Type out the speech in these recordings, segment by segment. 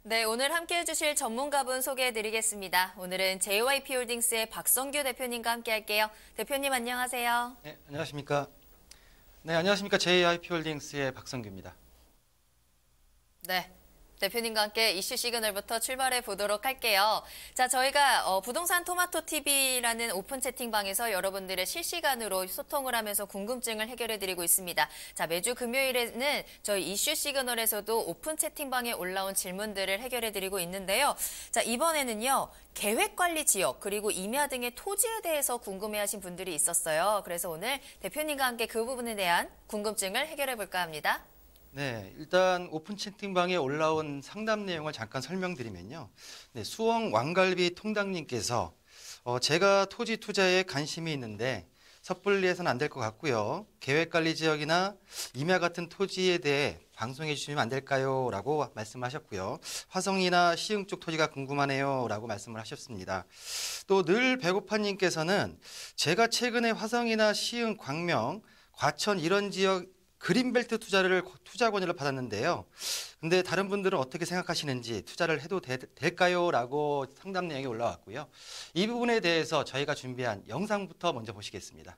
네, 오늘 함께해 주실 전문가분 소개해 드리겠습니다. 오늘은 JYP홀딩스의 박성규 대표님과 함께 할게요. 대표님 안녕하세요. 네, 안녕하십니까. 네, 안녕하십니까. JYP홀딩스의 박성규입니다. 네. 대표님과 함께 이슈 시그널부터 출발해 보도록 할게요. 자, 저희가 부동산 토마토 TV라는 오픈 채팅방에서 여러분들의 실시간으로 소통을 하면서 궁금증을 해결해 드리고 있습니다. 자, 매주 금요일에는 저희 이슈 시그널에서도 오픈 채팅방에 올라온 질문들을 해결해 드리고 있는데요. 자, 이번에는요. 계획관리 지역 그리고 임야 등의 토지에 대해서 궁금해하신 분들이 있었어요. 그래서 오늘 대표님과 함께 그 부분에 대한 궁금증을 해결해 볼까 합니다. 네, 일단 오픈 채팅방에 올라온 상담 내용을 잠깐 설명드리면요. 네, 수원 왕갈비 통당님께서 제가 토지 투자에 관심이 있는데 섣불리 해서는 안 될 것 같고요. 계획관리 지역이나 임야 같은 토지에 대해 방송해 주시면 안 될까요? 라고 말씀하셨고요. 화성이나 시흥 쪽 토지가 궁금하네요. 라고 말씀을 하셨습니다. 또 늘 배고파님께서는 제가 최근에 화성이나 시흥, 광명, 과천 이런 지역 그린벨트 투자 권유를 받았는데요. 근데 다른 분들은 어떻게 생각하시는지 투자를 해도 될까요? 라고 상담 내용이 올라왔고요. 이 부분에 대해서 저희가 준비한 영상부터 먼저 보시겠습니다.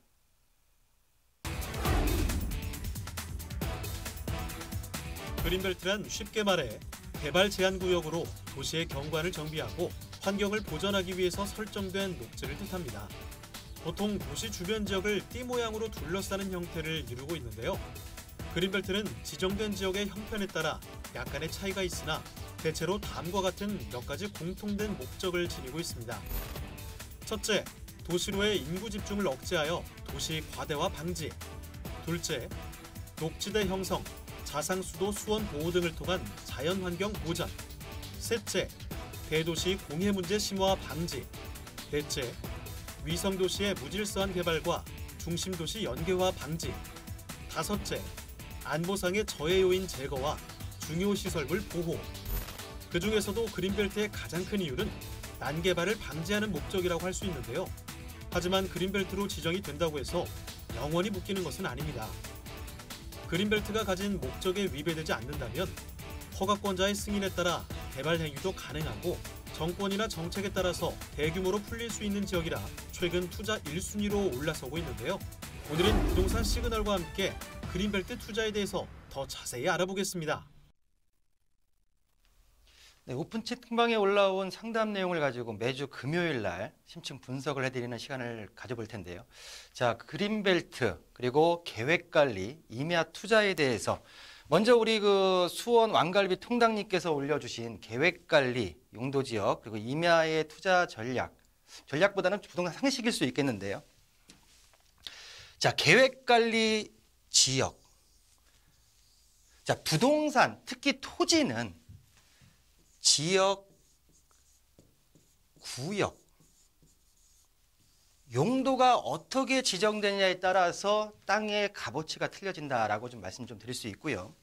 그린벨트란 쉽게 말해 개발 제한 구역으로 도시의 경관을 정비하고 환경을 보전하기 위해서 설정된 녹지를 뜻합니다. 보통 도시 주변 지역을 띠 모양으로 둘러싸는 형태를 이루고 있는데요. 그린벨트는 지정된 지역의 형편에 따라 약간의 차이가 있으나 대체로 다음과 같은 몇 가지 공통된 목적을 지니고 있습니다. 첫째, 도시로의 인구 집중을 억제하여 도시 과대화 방지. 둘째, 녹지대 형성, 자상수도 수원 보호 등을 통한 자연환경 보전. 셋째, 대도시 공해 문제 심화 방지. 넷째, 위성도시의 무질서한 개발과 중심도시 연계화 방지. 다섯째, 안보상의 저해 요인 제거와 중요 시설물 보호. 그 중에서도 그린벨트의 가장 큰 이유는 난개발을 방지하는 목적이라고 할 수 있는데요. 하지만 그린벨트로 지정이 된다고 해서 영원히 묶이는 것은 아닙니다. 그린벨트가 가진 목적에 위배되지 않는다면 허가권자의 승인에 따라 개발 행위도 가능하고 정권이나 정책에 따라서 대규모로 풀릴 수 있는 지역이라 최근 투자 1순위로 올라서고 있는데요. 오늘은 부동산 시그널과 함께 그린벨트 투자에 대해서 더 자세히 알아보겠습니다. 네, 오픈 채팅방에 올라온 상담 내용을 가지고 매주 금요일 날 심층 분석을 해드리는 시간을 가져볼 텐데요. 자, 그린벨트 그리고 계획관리, 임야 투자에 대해서 먼저 우리 수원 왕갈비 통당님께서 올려주신 계획관리, 용도지역 그리고 임야의 투자 전략보다는 부동산 상식일 수 있겠는데요. 자, 계획관리 지역. 자, 부동산, 특히 토지는 지역, 구역, 용도가 어떻게 지정되느냐에 따라서 땅의 값어치가 틀려진다라고 좀 말씀 좀 드릴 수 있고요.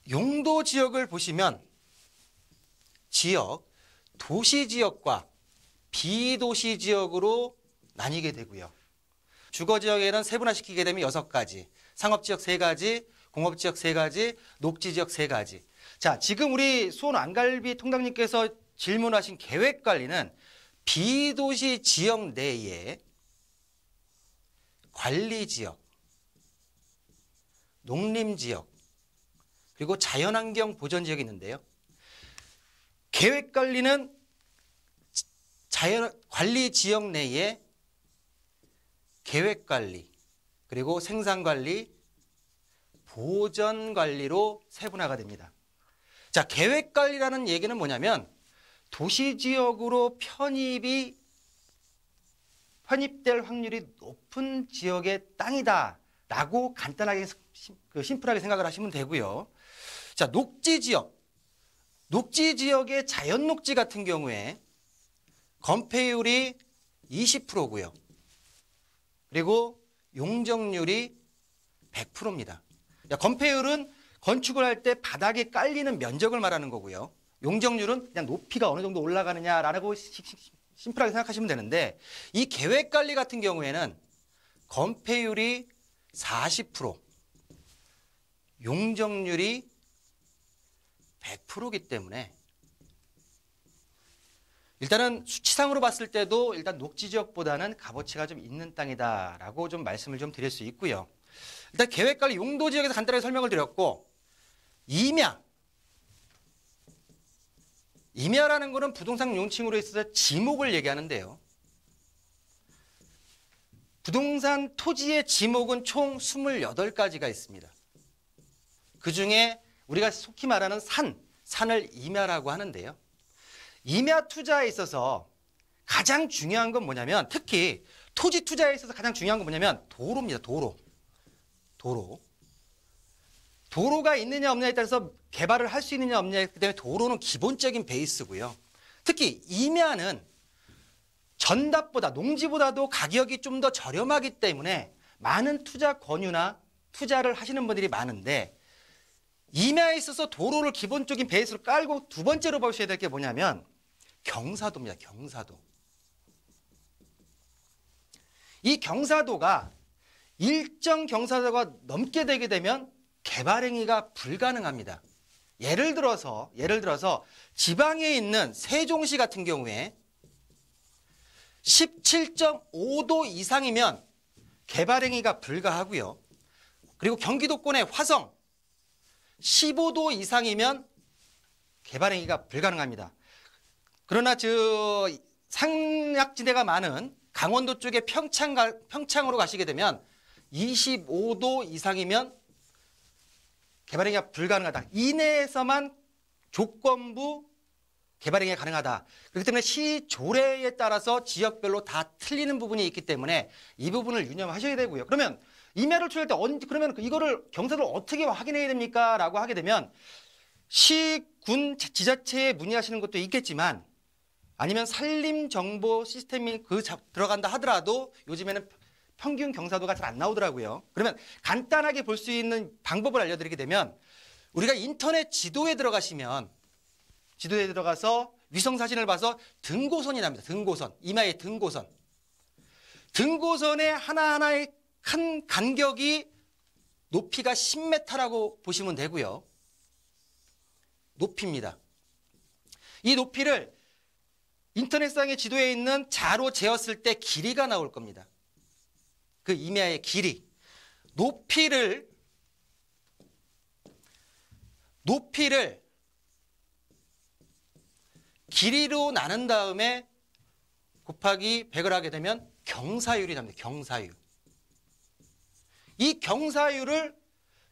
용도 지역을 보시면 지역, 도시 지역과 비도시 지역으로 나뉘게 되고요. 주거 지역에는 세분화시키게 되면 6가지, 상업 지역 3가지, 공업 지역 3가지, 녹지 지역 3가지. 자, 지금 우리 수원 왕갈비 통당님께서 질문하신 계획 관리는 비도시 지역 내에 관리 지역, 농림 지역, 그리고 자연환경 보전 지역이 있는데요. 계획 관리는 관리 지역 내에 계획관리, 그리고 생산관리, 보전관리로 세분화가 됩니다. 자, 계획관리라는 얘기는 뭐냐면 도시지역으로 편입될 확률이 높은 지역의 땅이다 라고 간단하게 심플하게 생각을 하시면 되고요. 자, 녹지지역. 녹지지역의 자연녹지 같은 경우에 건폐율이 20%고요. 그리고 용적률이 100%입니다. 건폐율은 건축을 할 때 바닥에 깔리는 면적을 말하는 거고요. 용적률은 그냥 높이가 어느 정도 올라가느냐라고 심플하게 생각하시면 되는데, 이 계획관리 같은 경우에는 건폐율이 40%, 용적률이 2%이기 때문에 일단은 수치상으로 봤을 때도 일단 녹지 지역보다는 값어치가 좀 있는 땅이다라고 좀 말씀을 좀 드릴 수 있고요. 일단 계획관리 용도 지역에서 간단하게 설명을 드렸고, 임야라는 거는 부동산 용칭으로 있어서 지목을 얘기하는데요. 부동산 토지의 지목은 총 28가지가 있습니다. 그중에 우리가 속히 말하는 산을 임야라고 하는데요. 임야 투자에 있어서 가장 중요한 건 뭐냐면, 특히 토지 투자에 있어서 가장 중요한 건 뭐냐면 도로입니다. 도로가 있느냐 없느냐에 따라서 개발을 할 수 있느냐 없느냐, 그다음에 도로는 기본적인 베이스고요. 특히 임야는 전답보다 농지보다도 가격이 좀 더 저렴하기 때문에 많은 투자 권유나 투자를 하시는 분들이 많은데, 임야에 있어서 도로를 기본적인 베이스로 깔고 두 번째로 보셔야 될 게 뭐냐면 경사도입니다. 경사도. 이 경사도가 일정 경사도가 넘게 되게 되면 개발 행위가 불가능합니다. 예를 들어서 지방에 있는 세종시 같은 경우에 17.5도 이상이면 개발 행위가 불가하고요. 그리고 경기도권의 화성 15도 이상이면 개발 행위가 불가능합니다. 그러나 산악지대가 많은 강원도 쪽에 평창으로 가시게 되면 25도 이상이면 개발 행위가 불가능하다. 이내에서만 조건부 개발 행위가 가능하다. 그렇기 때문에 시 조례에 따라서 지역별로 다 틀리는 부분이 있기 때문에 이 부분을 유념하셔야 되고요. 그러면 임야를 투자할 때 그러면 이거를 경사도를 어떻게 확인해야 됩니까? 라고 하게 되면 시, 군, 지자체에 문의하시는 것도 있겠지만, 아니면 산림정보 시스템이 들어간다 하더라도 요즘에는 평균 경사도가 잘 안 나오더라고요. 그러면 간단하게 볼 수 있는 방법을 알려드리게 되면, 우리가 인터넷 지도에 들어가서 위성사진을 봐서 등고선이 납니다. 등고선, 임야의 등고선. 등고선의 하나하나의 큰 간격이 높이가 10m라고 보시면 되고요. 높이입니다. 이 높이를 인터넷상의 지도에 있는 자로 재었을 때 길이가 나올 겁니다. 그 임야의 길이. 높이를 길이로 나눈 다음에 곱하기 100을 하게 되면 경사율이 납니다. 경사율. 이 경사율을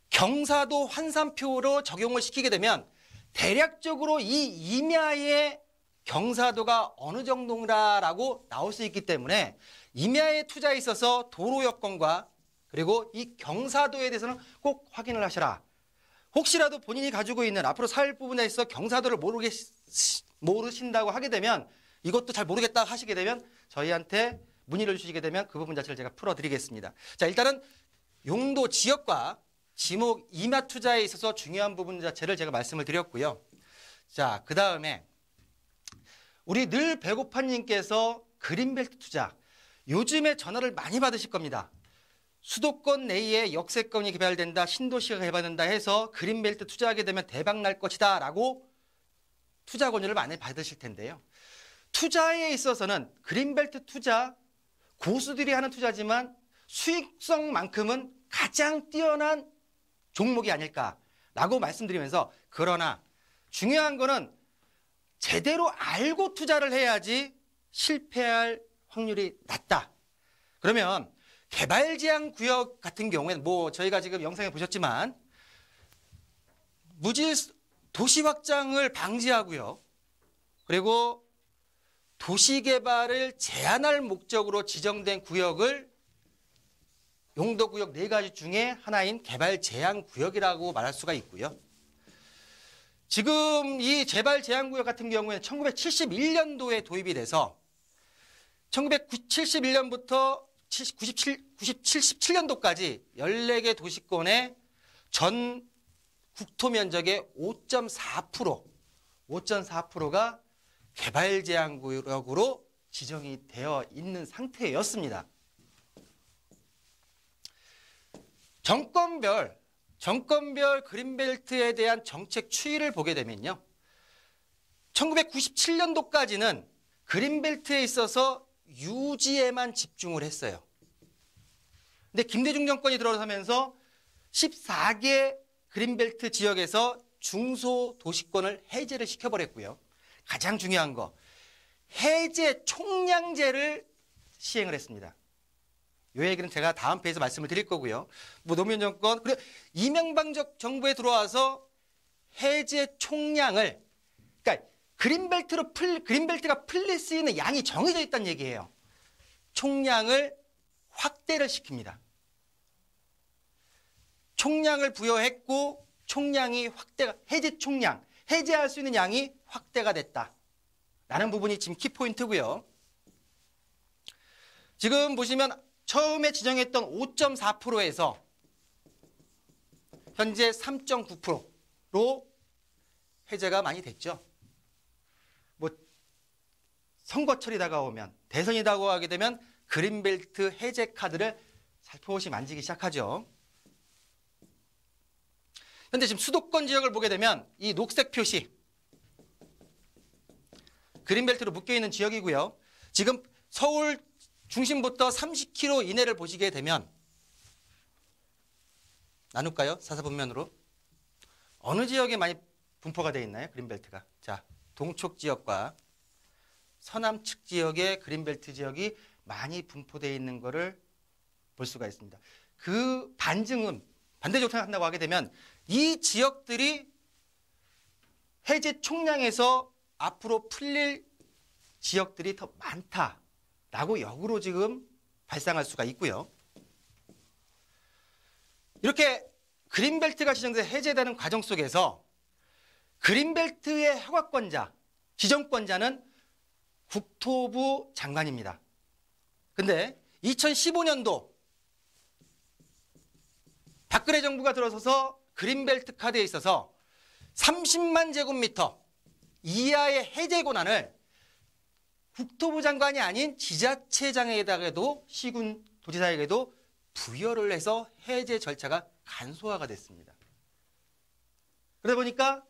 경사도 환산표로 적용을 시키게 되면 대략적으로 이 임야의 경사도가 어느 정도라고 나올 수 있기 때문에 임야의 투자에 있어서 도로 여건과 그리고 이 경사도에 대해서는 꼭 확인을 하셔라. 혹시라도 본인이 가지고 있는 앞으로 살 부분에 있어 경사도를 모르신다고 하게 되면, 이것도 잘 모르겠다 하시게 되면 저희한테 문의를 주시게 되면 그 부분 자체를 제가 풀어드리겠습니다. 자, 일단은 용도 지역과 지목 임야 투자에 있어서 중요한 부분 자체를 제가 말씀을 드렸고요. 자, 그 다음에 우리 늘 배고파님께서 그린벨트 투자, 요즘에 전화를 많이 받으실 겁니다. 수도권 내에 역세권이 개발된다, 신도시가 개발된다 해서 그린벨트 투자하게 되면 대박 날 것이다 라고 투자 권유를 많이 받으실 텐데요. 투자에 있어서는 그린벨트 투자, 고수들이 하는 투자지만 수익성만큼은 가장 뛰어난 종목이 아닐까라고 말씀드리면서, 그러나 중요한 거는 제대로 알고 투자를 해야지 실패할 확률이 낮다. 그러면 개발제한 구역 같은 경우에는 저희가 지금 영상에 보셨지만 도시 확장을 방지하고요. 그리고 도시개발을 제한할 목적으로 지정된 구역을 용도구역 4가지 중에 하나인 개발제한구역이라고 말할 수가 있고요. 지금 이 개발제한구역 같은 경우에는 1971년도에 도입이 돼서 1971년부터 77년도까지 14개 도시권의 전 국토 면적의 5.4%가 개발제한구역으로 지정이 되어 있는 상태였습니다. 정권별 그린벨트에 대한 정책 추이를 보게 되면요. 1997년도까지는 그린벨트에 있어서 유지에만 집중을 했어요. 근데 김대중 정권이 들어서면서 14개 그린벨트 지역에서 중소도시권을 해제를 시켜버렸고요. 가장 중요한 거, 해제 총량제를 시행을 했습니다. 이 얘기는 제가 다음 페이지에서 말씀을 드릴 거고요. 뭐 노무현 정권, 그리고 이명박 정부에 들어와서 해제 총량을, 그러니까 그린벨트가 풀릴 수 있는 양이 정해져 있다는 얘기예요. 총량을 확대를 시킵니다. 총량을 부여했고 총량이 확대가, 해제 총량, 해제할 수 있는 양이 확대가 됐다라는 부분이 지금 키포인트고요. 지금 보시면 처음에 지정했던 5.4%에서 현재 3.9%로 해제가 많이 됐죠. 뭐 선거철이 다가오면, 대선이 다가오게 되면 그린벨트 해제 카드를 살포시 만지기 시작하죠. 현재 지금 수도권 지역을 보게 되면 이 녹색 표시, 그린벨트로 묶여있는 지역이고요. 지금 서울 중심부터 30km 이내를 보시게 되면, 나눌까요? 사사분면으로. 어느 지역에 많이 분포가 되어 있나요? 그린벨트가. 자, 동쪽 지역과 서남측 지역의 그린벨트 지역이 많이 분포되어 있는 것을 볼 수가 있습니다. 그 반증은 반대적으로 생각한다고 하게 되면 이 지역들이 해제 총량에서 앞으로 풀릴 지역들이 더 많다라고 역으로 지금 발상할 수가 있고요. 이렇게 그린벨트가 지정돼서 해제되는 과정 속에서 그린벨트의 허가권자, 지정권자는 국토부 장관입니다. 근데 2015년도 박근혜 정부가 들어서서 그린벨트 카드에 있어서 30만 제곱미터 이하의 해제 권한을 국토부 장관이 아닌 지자체장에게도, 시군 도지사에게도 부여를 해서 해제 절차가 간소화가 됐습니다. 그러다 보니까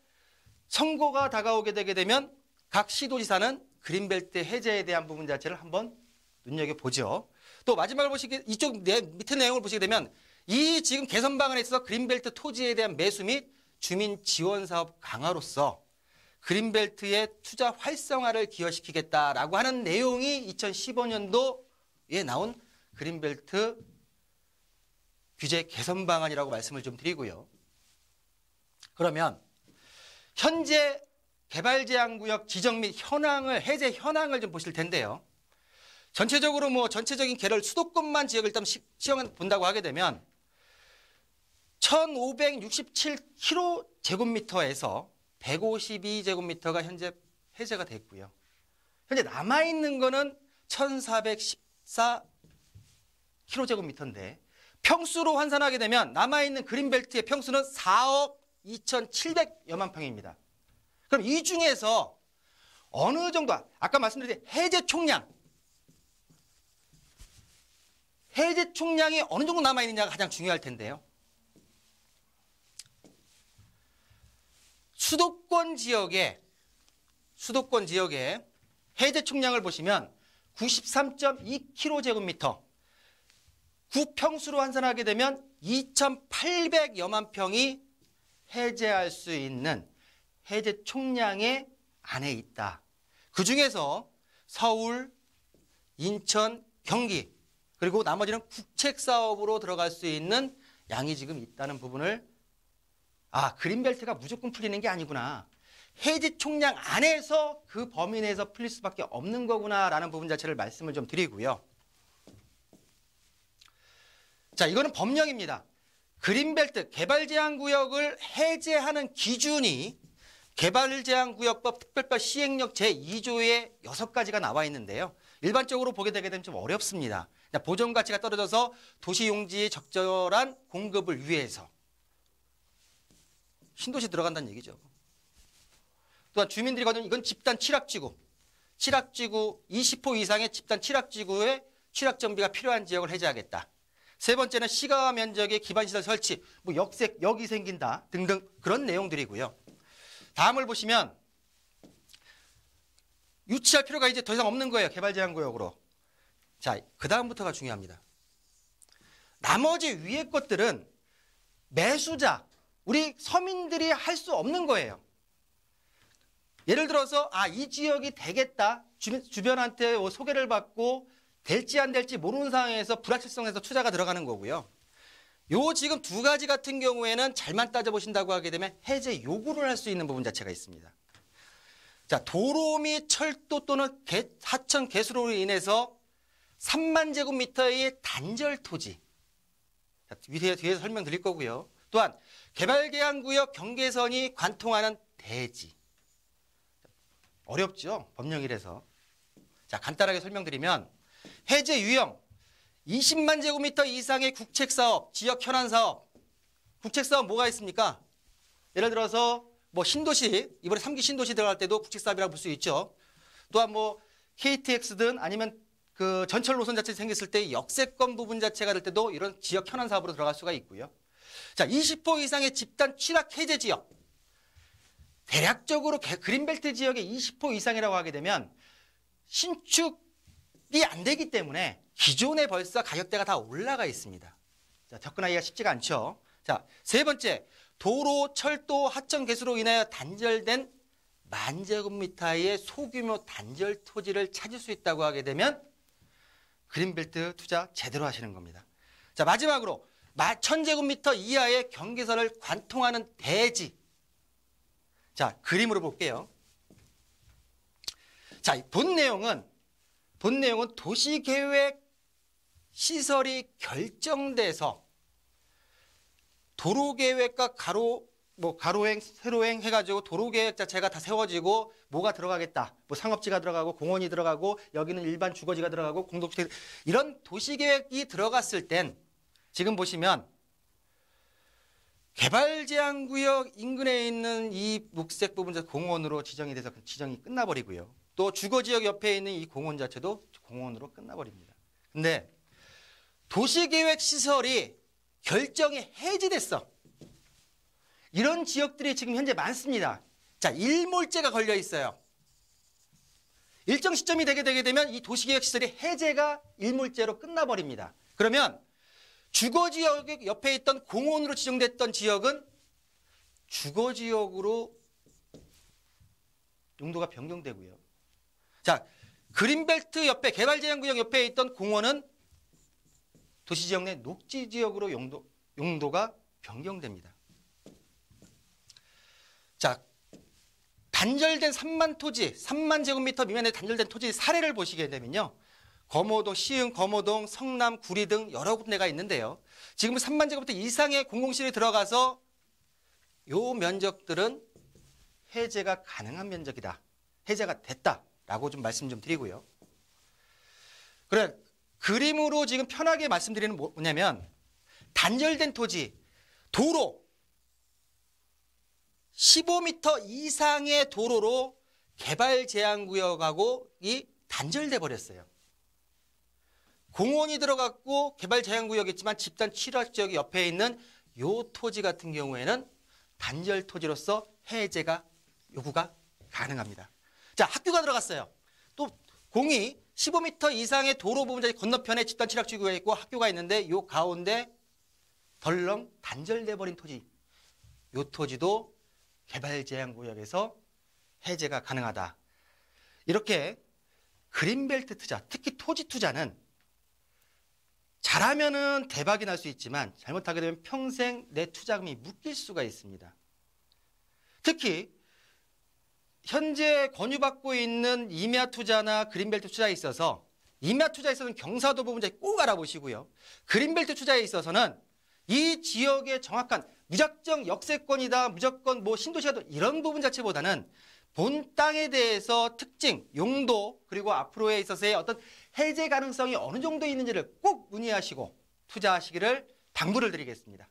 선거가 다가오게 되게 되면 각 시도지사는 그린벨트 해제에 대한 부분 자체를 한번 눈여겨보죠. 또 마지막으로 보시게, 이쪽 밑에 내용을 보시게 되면 이 지금 개선 방안에 있어서 그린벨트 토지에 대한 매수 및 주민 지원 사업 강화로서 그린벨트의 투자 활성화를 기여시키겠다라고 하는 내용이 2015년도에 나온 그린벨트 규제 개선 방안이라고 말씀을 좀 드리고요. 그러면 현재 개발제한구역 지정 및 현황을, 해제 현황을 좀 보실 텐데요. 전체적으로 뭐 전체적인 개별 수도권만 지역을 일단 시험 본다고 하게 되면 1567km제곱미터에서 152제곱미터가 현재 해제가 됐고요. 현재 남아있는 거는 1414km제곱미터인데 평수로 환산하게 되면 남아있는 그린벨트의 평수는 4억 2,700여만 평입니다. 그럼 이 중에서 어느 정도, 아까 말씀드린 해제 총량이 어느 정도 남아있느냐가 가장 중요할 텐데요. 수도권 지역의 해제 총량을 보시면 93.2km제곱미터, 구평수로 환산하게 되면 2,800여만 평이 해제할 수 있는 해제 총량의 안에 있다. 그 중에서 서울, 인천, 경기, 그리고 나머지는 국책사업으로 들어갈 수 있는 양이 지금 있다는 부분을, 그린벨트가 무조건 풀리는 게 아니구나, 해제 총량 안에서 그 범위 내에서 풀릴 수밖에 없는 거구나라는 부분 자체를 말씀을 좀 드리고요. 자, 이거는 법령입니다. 그린벨트 개발제한구역을 해제하는 기준이 개발제한구역법 특별법 시행령 제2조에 6가지가 나와 있는데요. 일반적으로 보게 되게 되면 좀 어렵습니다. 보존가치가 떨어져서 도시용지의 적절한 공급을 위해서 신도시 들어간다는 얘기죠. 또한 주민들이 거는 이건 집단 취락지구 20호 이상의 집단 취락지구에 취락정비가 필요한 지역을 해제하겠다. 세 번째는 시가 면적의 기반시설 설치, 뭐 역이 생긴다 등등 그런 내용들이고요. 다음을 보시면 유치할 필요가 이제 더 이상 없는 거예요. 개발제한구역으로. 자, 그 다음부터가 중요합니다. 나머지 위의 것들은 매수자, 우리 서민들이 할 수 없는 거예요. 예를 들어서 이 지역이 되겠다. 주변한테 소개를 받고 될지 안 될지 모르는 상황에서 불확실성에서 투자가 들어가는 거고요. 요 지금 두 가지 같은 경우에는 잘만 따져보신다고 하게 되면 해제 요구를 할 수 있는 부분 자체가 있습니다. 자, 도로 및 철도 또는 하천 개수로로 인해서 3만 제곱미터의 단절 토지. 자, 뒤에서 설명드릴 거고요. 또한 개발계획구역 경계선이 관통하는 대지. 어렵죠? 법령이라서. 자, 간단하게 설명드리면 해제 유형 20만 제곱미터 이상의 국책사업, 지역 현안사업. 국책사업 뭐가 있습니까? 예를 들어서 뭐 신도시, 이번에 3기 신도시 들어갈 때도 국책사업이라고 볼 수 있죠. 또한 뭐 KTX든 아니면 그 전철 노선 자체 생겼을 때 역세권 부분 자체가 될 때도 이런 지역 현안 사업으로 들어갈 수가 있고요. 자, 20% 이상의 집단 취락 해제 지역. 대략적으로 그린벨트 지역의 20% 이상이라고 하게 되면 신축이 안 되기 때문에 기존에 벌써 가격대가 다 올라가 있습니다. 자, 접근하기가 쉽지가 않죠. 자, 세 번째, 도로, 철도, 하천 개수로 인하여 단절된 만제곱미터의 소규모 단절 토지를 찾을 수 있다고 하게 되면 그린벨트 투자 제대로 하시는 겁니다. 자, 마지막으로 1000제곱미터 이하의 경계선을 관통하는 대지. 자, 그림으로 볼게요. 자, 본 내용은 도시계획 시설이 결정돼서 도로계획과 가로행, 세로행 해가지고 도로계획 자체가 다 세워지고 뭐가 들어가겠다. 뭐 상업지가 들어가고 공원이 들어가고 여기는 일반 주거지가 들어가고 공동주택 이런 도시계획이 들어갔을 땐 지금 보시면 개발제한구역 인근에 있는 이 녹색 부분 자체 공원으로 지정이 돼서 지정이 끝나버리고요. 또 주거지역 옆에 있는 이 공원 자체도 공원으로 끝나버립니다. 근데 도시계획 시설이 결정이 해지됐어. 이런 지역들이 지금 현재 많습니다. 자, 일몰제가 걸려 있어요. 일정 시점이 되게 되면 이 도시계획 시설이 해제가 일몰제로 끝나버립니다. 그러면 주거지역 옆에 있던 공원으로 지정됐던 지역은 주거지역으로 용도가 변경되고요. 자, 그린벨트 옆에 개발제한구역 옆에 있던 공원은 도시지역 내 녹지지역으로 용도가 변경됩니다. 자, 단절된 3만 제곱미터 미만의 단절된 토지 사례를 보시게 되면요. 거모동, 시흥, 거모동, 성남, 구리 등 여러 군데가 있는데요. 지금 3만 제곱미터 이상의 공공시설이 들어가서 요 면적들은 해제가 가능한 면적이다. 해제가 됐다라고 좀 말씀 좀 드리고요. 그래, 그림으로 지금 편하게 말씀드리는 뭐냐면 단절된 토지, 도로 15m 이상의 도로로 개발제한구역하고 이 단절돼 버렸어요. 공원이 들어갔고 개발제한구역이 있지만 집단 취락지역 옆에 있는 요 토지 같은 경우에는 단절 토지로서 해제가 요구가 가능합니다. 자, 학교가 들어갔어요. 또 공이 15m 이상의 도로 부분 건너편에 집단 취락지구가 있고 학교가 있는데 요 가운데 덜렁 단절돼 버린 토지. 요 토지도 개발제한구역에서 해제가 가능하다. 이렇게 그린벨트 투자, 특히 토지 투자는 잘하면은 대박이 날 수 있지만 잘못하게 되면 평생 내 투자금이 묶일 수가 있습니다. 특히 현재 권유받고 있는 임야 투자나 그린벨트 투자에 있어서 임야 투자에 있어서는 경사도 부분 꼭 알아보시고요. 그린벨트 투자에 있어서는 이 지역의 정확한 무작정 역세권이다, 무조건 뭐 신도시가 이런 부분 자체보다는 본 땅에 대해서 특징, 용도 그리고 앞으로에 있어서의 어떤 해제 가능성이 어느 정도 있는지를 꼭 문의하시고 투자하시기를 당부를 드리겠습니다.